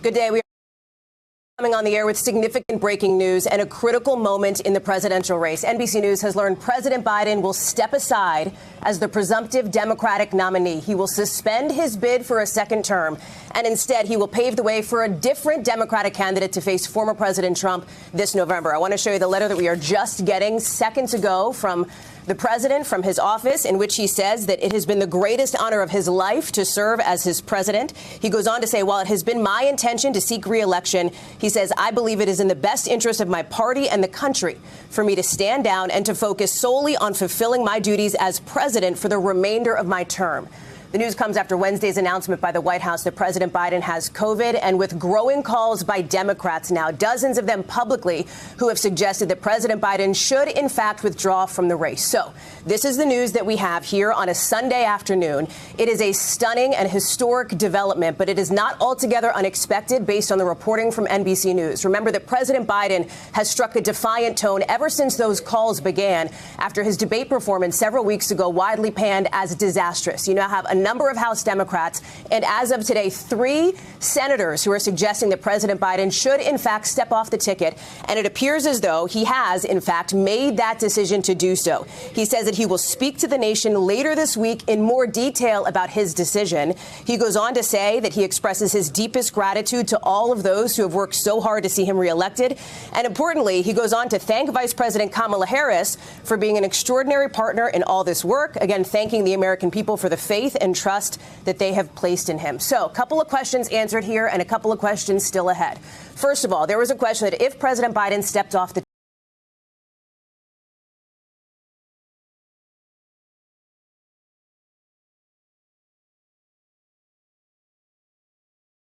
Good day. We are coming on the air with significant breaking news and a critical moment in the presidential race. NBC News has learned President Biden will step aside as the presumptive Democratic nominee. He will suspend his bid for a second term, and instead he will pave the way for a different Democratic candidate to face former President Trump this November. I want to show you the letter that we are just getting seconds ago from the president, from his office, in which he says that it has been the greatest honor of his life to serve as his president. He goes on to say, while it has been my intention to seek re-election, he says, I believe it is in the best interest of my party and the country for me to stand down and to focus solely on fulfilling my duties as president for the remainder of my term. The news comes after Wednesday's announcement by the White House that President Biden has COVID, and with growing calls by Democrats now, dozens of them publicly, who have suggested that President Biden should, in fact, withdraw from the race. So this is the news that we have here on a Sunday afternoon. It is a stunning and historic development, but it is not altogether unexpected based on the reporting from NBC News. Remember that President Biden has struck a defiant tone ever since those calls began after his debate performance several weeks ago, widely panned as disastrous. You now have a number of House Democrats and, as of today, 3 senators who are suggesting that President Biden should, in fact, step off the ticket. And it appears as though he has, in fact, made that decision to do so. He says that he will speak to the nation later this week in more detail about his decision. He goes on to say that he expresses his deepest gratitude to all of those who have worked so hard to see him reelected. And importantly, he goes on to thank Vice President Kamala Harris for being an extraordinary partner in all this work. Again, thanking the American people for the faith and trust that they have placed in him. So a couple of questions answered here and a couple of questions still ahead. First of all, there was a question that if President Biden stepped off the